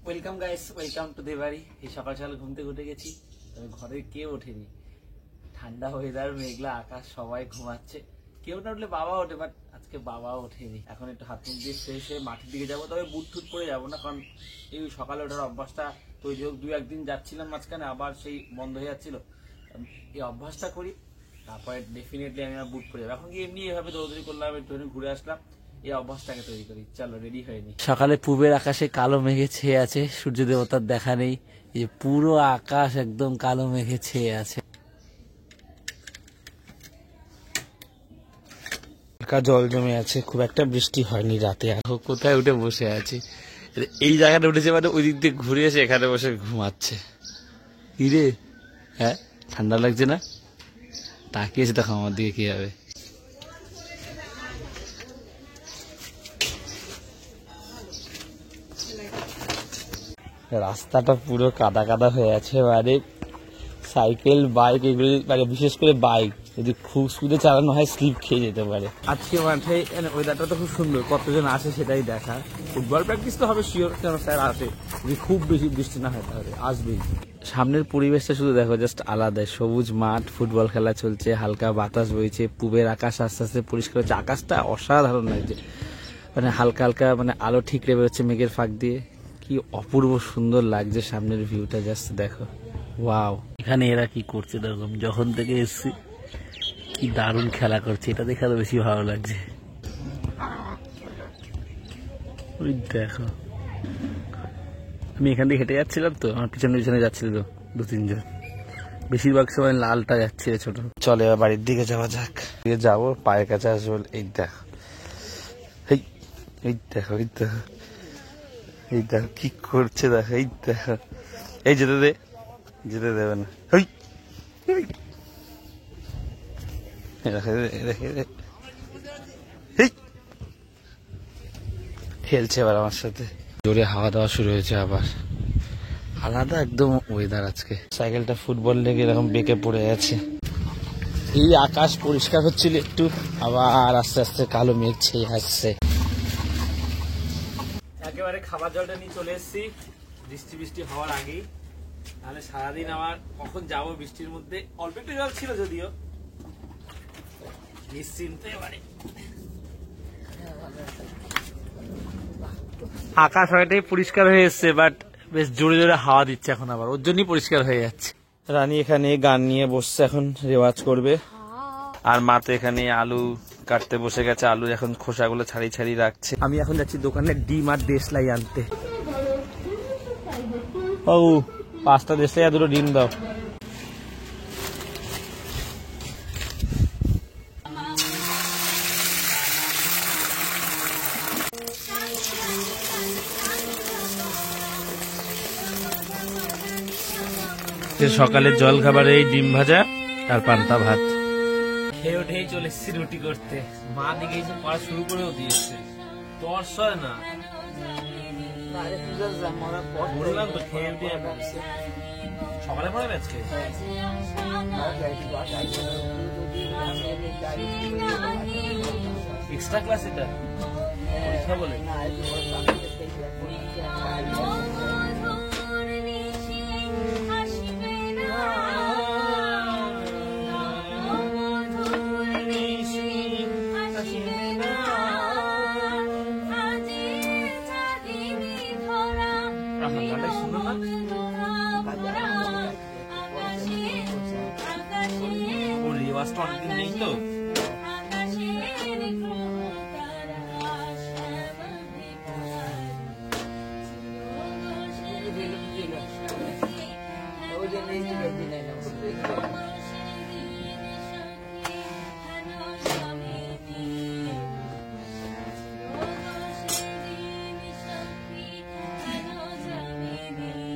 Welcome guys, welcome to the বাড়ি। এই সকাল সকাল ঘুম থেকে উঠে গেছি, তবে ঘরে কেউ ওঠেনি। ঠান্ডা ওয়েদার, মেঘলা আকাশ, সবাই ঘুমাচ্ছে। কেউ না উঠলে বাবা ওঠে, বাট আজকে বাবা ওঠেনি। এখন একটু হাত মুখ দিয়ে ফ্রেশ হয়ে মাঠের দিকে যাবো, তবে বুট টুট পরে যাবো না, কারণ এই সকালে ওঠার অভ্যাসটা তৈরি হোক। 2-1 দিন যাচ্ছিলাম, মাঝখানে আবার সেই বন্ধ হয়ে যাচ্ছিল। এই অভ্যাসটা করি, তারপরে ডেফিনেটলি আমি বুট পরে যাবো। এখন কি এমনি এভাবে দৌড়দৌড়ি করলাম, একটু ঘুরে আসলাম, এই অভ্যাসটাকে তৈরি করি। চলো, রেডি হয়নি। সকালে পূবের আকাশে কালো মেঘে ছেয়ে আছে, সূর্য দেবতার দেখা নেই। এই পুরো আকাশ একদম কালো মেঘে ছেয়ে আছে। হালকা জল জমে আছে, খুব একটা বৃষ্টি হয়নি রাতে। এখন কোথায় উঠে বসে আছি, এই জায়গাটা উঠেছে মানে ওই দিক দিয়ে ঘুরে এসে এখানে বসে ঘুমাচ্ছে। কি রে, হ্যাঁ ঠান্ডা লাগছে না? তাকিয়েছে দেখো আমার দিকে কি হবে। রাস্তাটা পুরো কাদা কাদা হয়ে আছে, মানে সাইকেল বাইক এগুলো, মানে বিশেষ করে বাইক যদি খুব স্পিডে চালানো হয় স্লিপ খেয়ে যেতে পারে। আজকে মাঠে ওয়েদারটা তো খুব সুন্দর, কতজন আসে সেটাই দেখা। ফুটবল প্র্যাকটিস তো হবে শিওর, কেন স্যার আসে। যদি খুব বেশি বৃষ্টি না হয় তাহলে আসবেই। সামনের পরিবেশটা শুধু দেখো, জাস্ট আলাদা। সবুজ মাঠ, ফুটবল খেলা চলছে, হালকা বাতাস বইছে, পূবের আকাশ আস্তে আস্তে পরিষ্কার হচ্ছে। আকাশটা অসাধারণ লাগছে, মানে হালকা হালকা মানে আলো ঠিকরে বেরোচ্ছে মেঘের ফাঁক দিয়ে। কি অপূর্ব সুন্দর লাগছে সামনের ভিউটা, জাস্ট দেখো। ওয়াও, এখানে এরা কি করছে দেখো, যখন থেকে এসছি কি দারুণ খেলা করছে, এটা দেখে আরো বেশি ভালো লাগছে। ওই দেখো, আমি এখান থেকে হেঁটে যাচ্ছিলাম তো, আমার পিছনে পিছনে যাচ্ছিল 2-3 জন, বেশিরভাগ সময় লালটা যাচ্ছে ছোট। চলে এবার বাড়ির দিকে যাওয়া যাক। যাবো, পায়ের কাছে আসবো। এই দেখো, এই দেখো, এই দেখো, এই দেখো কি করছে দেখো, এই দেখো। এই যেতে দে, যেতে দেবে না। খেলছে এবার আমার সাথে, জোরে হাওয়া দেওয়া শুরু হয়েছে আবার। আলাদা একদম ওয়েদার আজকে। সাইকেলটা ফুটবল লেগে এরকম বেঁকে পড়ে আছে। এই আকাশ পরিষ্কার হচ্ছিল একটু, আবার আস্তে আস্তে কালো মেঘ ছেয়ে আসছে। একেবারে খাবার জলটা নিয়ে চলে এসেছি বৃষ্টি বৃষ্টি হওয়ার আগেই, তাহলে সারাদিন আমার কখন যাবো বৃষ্টির মধ্যে। অল্প একটু জল ছিল যদিও, নিশ্চিন্তে। এবারে আকাশ হয়টাই পরিষ্কার হয়ে এসছে, বাট বেশ জোরে জোরে হাওয়া দিচ্ছে এখন, আবার ওর জন্যই পরিষ্কার হয়ে যাচ্ছে। রানী এখানে গান নিয়ে বসছে, এখন রেওয়াজ করবে। আর মা তো এখানে আলু কাটতে বসে গেছে, আলু এখন খোসাগুলো ছাড়িয়ে ছাড়িয়ে রাখছে। আমি এখন যাচ্ছি দোকানে ডিম আর দেশলাই আনতে। ও 5টা দেশলাই আর 2টো ডিম দাও। সকালের জল খাবারে এই ডিম ভাজা আর পান্তা ভাত খেয়ে উঠেই চলে এসেছি রুটি করতে। মা দিকে এসে পড়া শুরু করেও দিয়েছে, তর্স হয় না। বললাম তো খেয়ে উঠে সকালে পড়াবে আজকে। এক্সট্রা ক্লাস এটা পরীক্ষা বলে। অনেকদিন নেই তো,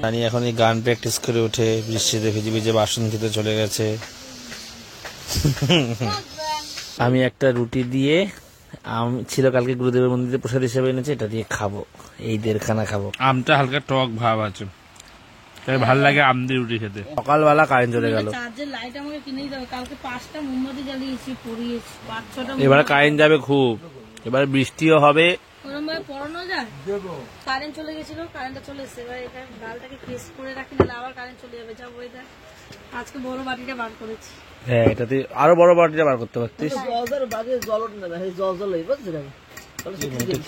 রানী এখন এই গান প্র্যাকটিস করে উঠে বৃষ্টিতে ভিজে ভিজে বাসন ধুতে চলে গেছে। আমি একটা রুটি দিয়ে আম ছিল কালকে গুরুদেবের মন্দিরে প্রসাদ হিসেবে এনেছে, এটা দিয়ে খাবো। এই 1.5 খানা খাবো। আমটা হালকা টক ভাব আছে, তাই ভাল লাগে আম দিয়ে রুটি খেতে। সকালবেলা কারেন্ট চলে গেল, এবার কারেন্ট যাবে খুব। এবার বৃষ্টিও হবে, কারেন্ট চলে গেছিল, কারেন্টটা চলে এসেছে। এবার এটা ডালটাকে ফ্রেশ করে রাখি, না আবার কারেন্ট চলে যাবে। যা ওয়েদার, আজকে বড় বাটিটা বার করেছি। হ্যাঁ, এটাতে আরো বড় বাটিটা বার করতে পারতিস।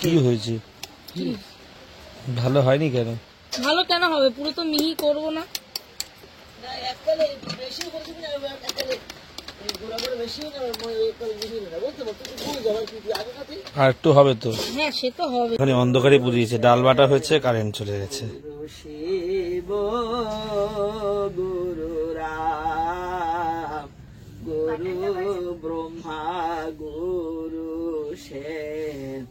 কি হয়েছে? ভালো হয়নি কেন? ভালো কেন হবে, পুরো তো মিহি করবো না। আর একটু হবে তো। হ্যাঁ, সে তো হবে। ওখানে অন্ধকারে পুড়িয়েছে, ডাল বাটা হয়েছে, কারেন্ট চলে গেছে। শিব গুরু রাম গুরু ব্রহ্মা গুরু সেন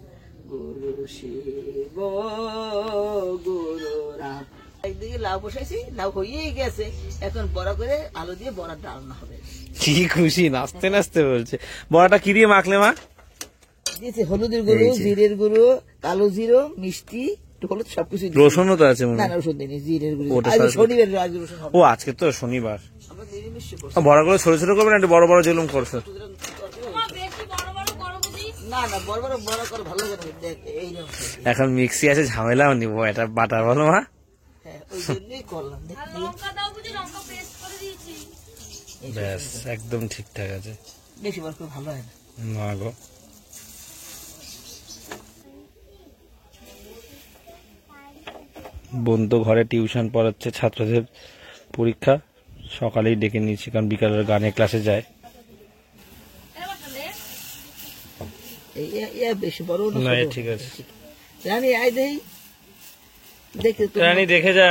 গুরু শিব গুরু রাম। একদিকে লাউ বসাইছি, লাউ হয়েই গেছে, এখন বড় করে আলু দিয়ে বড়ার ডালনা হবে। কি খুশি, নাচতে নাচতে বলছে। বড়াটা কি দিয়ে মাখলে মা? দিয়েছে হলুদের গুঁড়ো, জিরের গুঁড়ো, কালো জিরো, মিষ্টি, হলুদ, সবকিছু। রসুনও তো আছে মনে না হয়। না, রসুন দিইনি, জিরের গুঁড়ো। ওটা আজ সাথে- শনিবার, আজ রসুন হবে। ও আজকে তো শনিবার। আমরা নিরামিষ করছি। বড় করে ছোট ছোট করবে না, একটু বড় বড় জেলুম করছো? বেশি বড় বড় করো বুঝি? না না, বড় বড় বড় করে ভালো করে দেখ, এইরকম। এখন মিক্সি আছে, ঝামেলাও নিবো। এটা বাটা বলো মা। হ্যাঁ, ওই জন্যই করলাম। দেখ, আর লঙ্কা দাও বুঝি, লঙ্কা পেস্ট করে দিয়েছি। ব্যাস, একদম ঠিকঠাক আছে। বেশি বড় করে ভালো হয় না। না গো, বোন তো ঘরে টিউশন পড়াচ্ছে, ছাত্রদের পরীক্ষা, সকালেই ডেকে নিয়েছি কারণ বিকালের গানের ক্লাসে যায়। বেশি বড় না, না, ছোট? ঠিক আছে। রানী আয় দেই, দেখে তো রানী দেখে যা।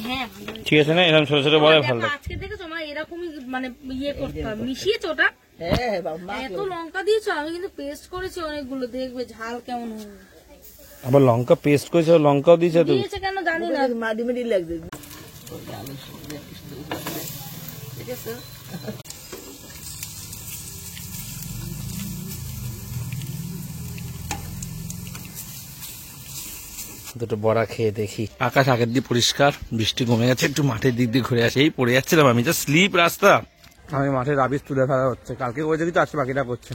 হ্যাঁ, ঠিক আছে না, এরকম ছোট ছোট বড় ভালো লাগে। আজকে দেখেছো মা, এরকমই মানে ইয়ে করতে হবে, মিশিয়েছো ওটা। হ্যাঁ হ্যাঁ বাবা, মা এত লঙ্কা দিয়েছো, আমি কিন্তু পেস্ট করেছি অনেকগুলো, দেখবে ঝাল কেমন হবে। আবার লঙ্কা পেস্ট করেছে, লঙ্কাও দিয়েছে তো। দিয়েছে কেন জানি না। মাটি মাটি লাগছে। ঠিক আছে। দুটো বড়া খেয়ে দেখি। আকাশ আগের দিয়ে পরিষ্কার, বৃষ্টি কমে গেছে, একটু মাঠের দিক দিয়ে ঘুরে আসি। এই পড়ে যাচ্ছিলাম আমি, যা স্লিপ রাস্তা। আমি মাঠে রাবিশ তুলে ফেলা হচ্ছে, কালকে করেছে কিন্তু আজকে বাকিটা করছে।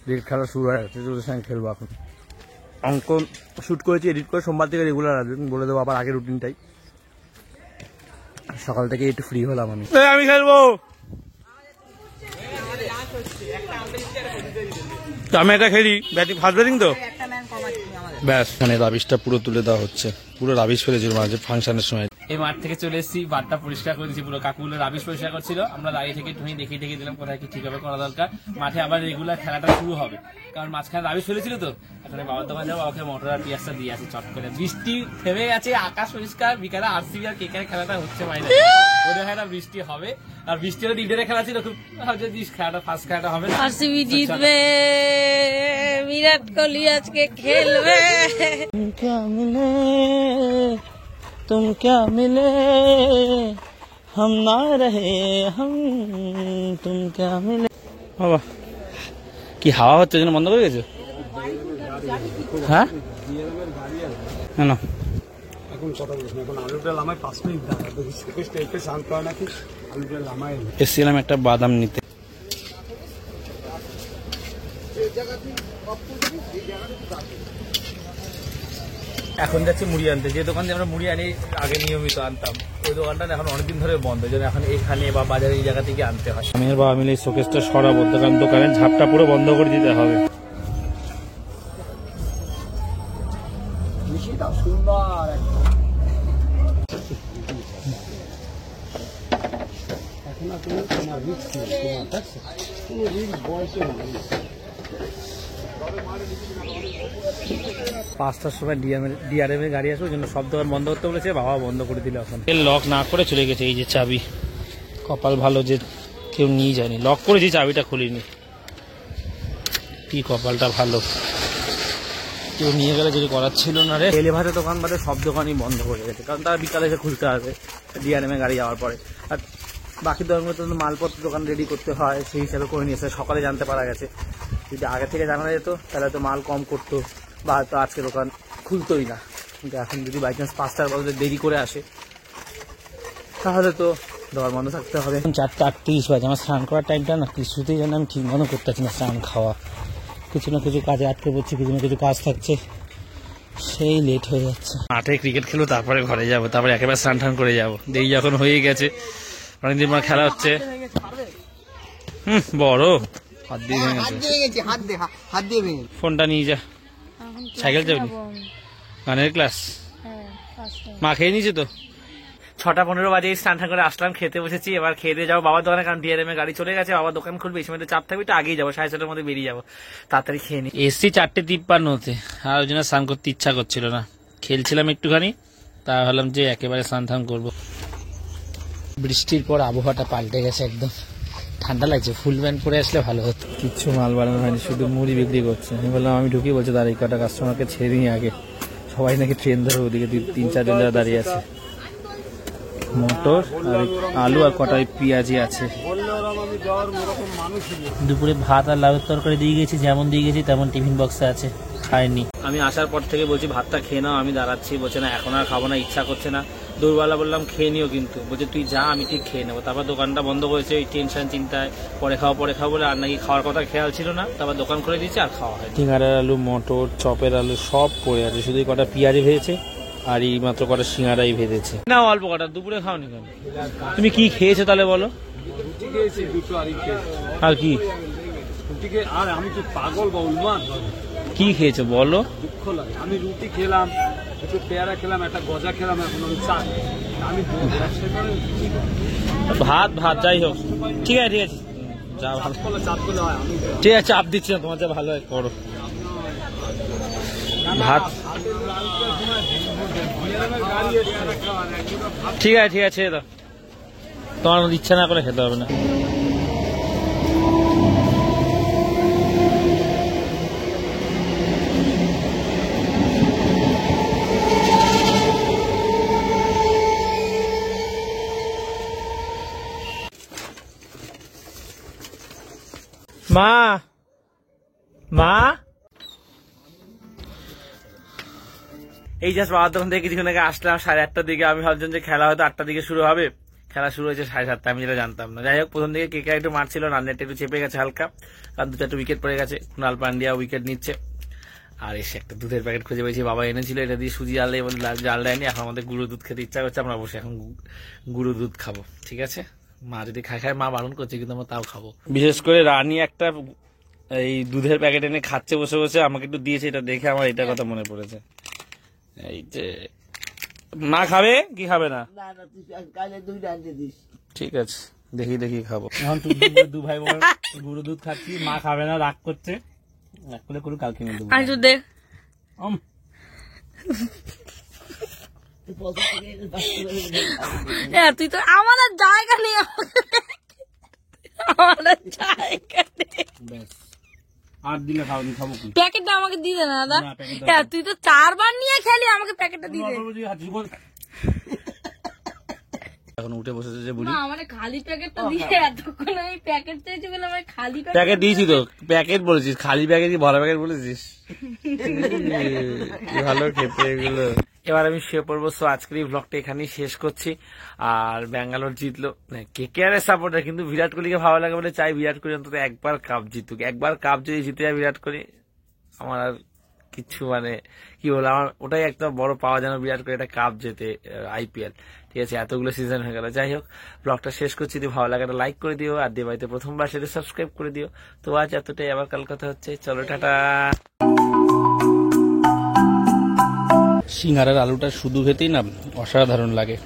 ক্রিকেট খেলা শুরু হয়ে গেছে, তোদের সঙ্গে খেলবো এখন। অঙ্ক শুট করেছি, এডিট করে সোমবার থেকে রেগুলার আসবে, বলে দেবো আবার আগের রুটিনটাই। সকাল থেকে একটু ফ্রি হলাম আমি। আমি খেলবো, আমি এটা খেলি। ব্যাটিং, ফার্স্ট ব্যাটিং তো ব্যাস। এখানে রাবিশটা পুরো তুলে দেওয়া হচ্ছে, পুরো রাবিশ ফেলেছিল মাঝে ফাংশনের সময়। এই মাঠ থেকে চলে এসেছি, বাটটা পরিষ্কার করে দিচ্ছি পুরো। কাকুগুলো রাবিশ পরিষ্কার করছিল, আমরা দাঁড়িয়ে থেকে তুমি দেখিয়ে দেখিয়ে দিলাম কোথায় কি ঠিকভাবে করা দরকার। মাঠে আবার রেগুলার খেলাটা শুরু হবে, কারণ মাঝখানে রাবিশ ফেলেছিল তো। এখন বাবার দোকান যাবো, বাবাকে মটর আর পিঁয়াজটা দিয়ে আসি চট করে। বৃষ্টি থেমে গেছে, আকাশ পরিষ্কার, বিকালে আরসিবি আর কেকের খেলাটা হচ্ছে বাইরে। ওদের একটা বৃষ্টি হবে, আর বৃষ্টি হলে দিনের খেলা ছিল, খুব যদি খেলাটা ফার্স্ট খেলাটা হবে না। আরসিবি জিতবে, বিরাট কোহলি আজকে খেলবে। तुम क्या मिले हम ना रहे हम तुम क्या मिले। বাবা কি হাওয়া হচ্ছে, যেন বন্ধ করে গেছে। হ্যাঁ না, এখন কথা বলিস না, এখন আলুটা লামায় 5 মিনিট দাঁড়া, একটু শান্ত হয় নাকি আলুটা লামায়। এসেছিলাম একটা বাদাম নিতে। এখন যাচ্ছি মুড়ি আনতে, যে দোকান দিয়ে আমরা মুড়ি আনি আগে নিয়মিত আনতাম, ওই দোকানটা এখন অনেকদিন ধরে বন্ধ, যেন এখন এখানে বা বাজারে এই জায়গা থেকে আনতে হয়। আমি আর বাবা মিলে এই শোকেসটা সরাবো, দোকানের ঝাপটা পুরো বন্ধ করে দিতে হবে। সুন্দর এখন আর তোমার রিক্স নেই, তোমার দেখছো কোনো রিক্স বয়সে নেই। 5টার সময় ডিআরএম এর গাড়ি আসবে, ওই জন্য সব দোকান বন্ধ করতে বলেছে, বাবা বন্ধ করে দিল। এখন লক না করে চলে গেছে, এই যে চাবি। কপাল ভালো যে কেউ নিয়ে যায়নি, লক করেছি চাবিটা খুলিনি। কি কপালটা ভালো, কেউ নিয়ে গেলে যদি করার ছিল না রে। তেলে ভাতের দোকান বাদে সব দোকানই বন্ধ করে গেছে, কারণ তারা বিকালে এসে খুলতে হবে ডিআরএম এর গাড়ি যাওয়ার পরে। আর বাকি দোকানগুলো তো মালপত্র দোকান রেডি করতে হয়, সেই হিসাবে করে নিয়েছে। সকালে জানতে পারা গেছে, যদি আগে থেকে জানা যেত তাহলে তো মাল কম করতো বা হয়তো আজকে দোকান খুলতোই না। কিন্তু এখন যদি বাই চান্স 5টার বদলে দেরি করে আসে তাহলে তো দোকান বন্ধ থাকতে হবে। 4:38 বাজে, আমার স্নান করার টাইমটা না কিছুতেই যেন আমি ঠিক মতো করতে পারছি না। স্নান খাওয়া, কিছু না কিছু কাজে আটকে পড়ছি, কিছু না কিছু কাজ থাকছে, সেই লেট হয়ে যাচ্ছে। মাঠে ক্রিকেট খেলবো, তারপরে ঘরে যাবো, তারপরে একেবারে স্নান টান করে যাবো। দেখি যখন হয়ে গেছে, অনেকদিন পর খেলা হচ্ছে। বড় হাত দিয়ে ভেঙেছে। হাত দিয়ে ভেঙে ফোনটা নিয়ে যা। সাইকেল যাবি? গানের ক্লাস মা খেয়ে নিয়েছে তো। 6:15 বাজে স্নান টান করে আসলাম, খেতে বসেছি। এবার খেয়ে দিয়ে যাবো বাবার দোকানে, কারণ ডিআরএম এ গাড়ি চলে গেছে, বাবার দোকান খুলবে, এই সময় চাপ থাকবে, একটু আগেই যাবো, 7:30 মধ্যে বেরিয়ে যাবো, তাড়াতাড়ি খেয়ে নি। এসছি 4:53-তে, আর ওই জন্য স্নান করতে ইচ্ছা করছিল না, খেলছিলাম একটুখানি, তা ভাবলাম যে একেবারে স্নান টান করবো। বৃষ্টির পর আবহাওয়াটা পাল্টে গেছে একদম, ঠান্ডা লাগছে। ফুল প্যান্ট পরে আসলে ভালো হতো। কিচ্ছু মাল বানানো হয়নি, শুধু মুড়ি বিক্রি করছে। আমি বললাম আমি ঢুকি, বলছে দাঁড়িয়ে কটা কাস্টমারকে ছেড়ে নিয়ে আগে, সবাই নাকি ট্রেন ধরে ওদিকে 3-4 জন দাঁড়িয়ে আছে। মটর আর আলু আর কটা পেঁয়াজি আছে। দুপুরে ভাত আর লাউয়ের তরকারি দিয়ে গেছি, যেমন দিয়ে গেছি তেমন টিফিন বক্সে আছে, খায়নি। আমি আসার পর থেকে বলছি ভাতটা খেয়ে নাও, আমি দাঁড়াচ্ছি, বলছে না এখন আর খাবো না, ইচ্ছা করছে না। দুপুরবেলা বললাম খেয়ে নিও, কিন্তু বলছে তুই যা, আমি ঠিক খেয়ে নেবো। তারপর দোকানটা বন্ধ করেছে, ওই টেনশন চিন্তায় পরে খাওয়া বলে, আর নাকি খাওয়ার কথা খেয়াল ছিল না, তারপর দোকান খুলে দিয়েছে আর খাওয়া হয়। সিঙ্গারার আলু, মটর, চপের আলু সব পড়ে আছে, শুধু কটা পেঁয়াজি ভেজেছে আর এই মাত্র কটা সিঙ্গারাই ভেজেছে। না অল্প কটা, দুপুরে খাওনি কেন? তুমি কি খেয়েছো তাহলে বলো? রুটি খেয়েছি দুটো, আর কি? আর আমি তো পাগল বা উন্মাদ, কি খেয়েছো বলো? দুঃখ লাগে। আমি রুটি খেলাম, একটু পেয়ারা খেলাম, একটা গজা খেলাম, এখন আমি চা। আমি ভাত যাই হোক, ঠিক আছে যা ভালো, চাপ করলে হয়। আমি ঠিক আছে চাপ দিচ্ছি না, তোমার যা ভালো হয় করো। ভাত ঠিক আছে দাও, তোমার ইচ্ছা না করে খেতে হবে না। মা এই জাস্ট বাবার দোকান থেকে কিছুক্ষণ আগে আসলাম, 8:30টার দিকে। আমি ভাবছিলাম যে খেলা হয়তো 8টার দিকে শুরু হবে, খেলা শুরু হয়েছে 7:30, আমি যেটা জানতাম না। যাই হোক, প্রথম দিকে কে একটু মারছিল, রাননেটটা একটু চেপে গেছে হালকা, কারণ 2-4 উইকেট পড়ে গেছে। কুণাল পান্ডিয়া উইকেট নিচ্ছে। আর এসে একটা দুধের প্যাকেট খুঁজে পেয়েছি, বাবা এনেছিল, এটা দিয়ে সুজি জাল দেয় বলে জাল দেয়নি। এখন আমাদের গুঁড়ো দুধ খেতে ইচ্ছা করছে, আমরা বসে এখন গুঁড়ো দুধ খাবো। ঠিক আছে, মা যদি খায়, মা বারণ করছে, কিন্তু আমরা তাও খাবো। বিশেষ করে রানী একটা এই দুধের প্যাকেট এনে খাচ্ছে বসে বসে, আমাকে একটু দিয়েছে, এটা দেখে আমার এটা কথা মনে পড়েছে। এই যে মা খাবে কি খাবে না? ঠিক আছে, দেখি খাবো। এখন দু ভাই বোন গুঁড়ো দুধ খাচ্ছি, মা খাবে না, রাগ করছে, রাগ করলে করুক, কালকে নিয়ে দেবো। দেখ তুই তো আমাদের জায়গা নিয়ে, আমাদের জায়গা নেই। আর দিলে খাবো কি? প্যাকেটটা আমাকে দিয়ে দে না দাদা, তুই তো 4 বার নিয়ে খেলি, আমাকে প্যাকেটটা দিয়ে দে। এখন উঠে বসেছে যে বুড়ি, আমার খালি প্যাকেটটা দিয়ে, এতক্ষণ আমি প্যাকেট চেয়েছি বলে আমার খালি প্যাকেট দিয়েছি তো, প্যাকেট বলেছিস, খালি প্যাকেট ভরা প্যাকেট বলেছিস। ভালো খেতে এগুলো। এবার আমি শুয়ে পড়বো। সো আজকের এই ব্লগটা এখানেই শেষ করছি। আর ব্যাঙ্গালোর জিতলো, KKR এর সাপোর্টার, কিন্তু বিরাট কোহলিকে ভালো লাগে বলে চাই বিরাট কোহলি অন্তত একবার কাপ জিতুক। একবার কাপ যদি জিতে যায় বিরাট কোহলি, আমার আর কিছু কি বলবো, আমার ওটাই একটা বড় পাওয়া, যেন বিরাট কোহলি একটা কাপ জেতে IPL। ঠিক আছে, এতগুলো সিজন হয়ে গেল। যাই হোক, ব্লগটা শেষ করছি। যদি ভালো লাগে একটা লাইক করে দিও, আর দিয়ে বাড়িতে প্রথমবার সেটা সাবস্ক্রাইব করে দিও। তো আজ এতটাই, আবার কাল কথা হচ্ছে, চলো টাটা। সিঙ্গারার আলুটা শুধু খেতেই না অসাধারণ লাগে।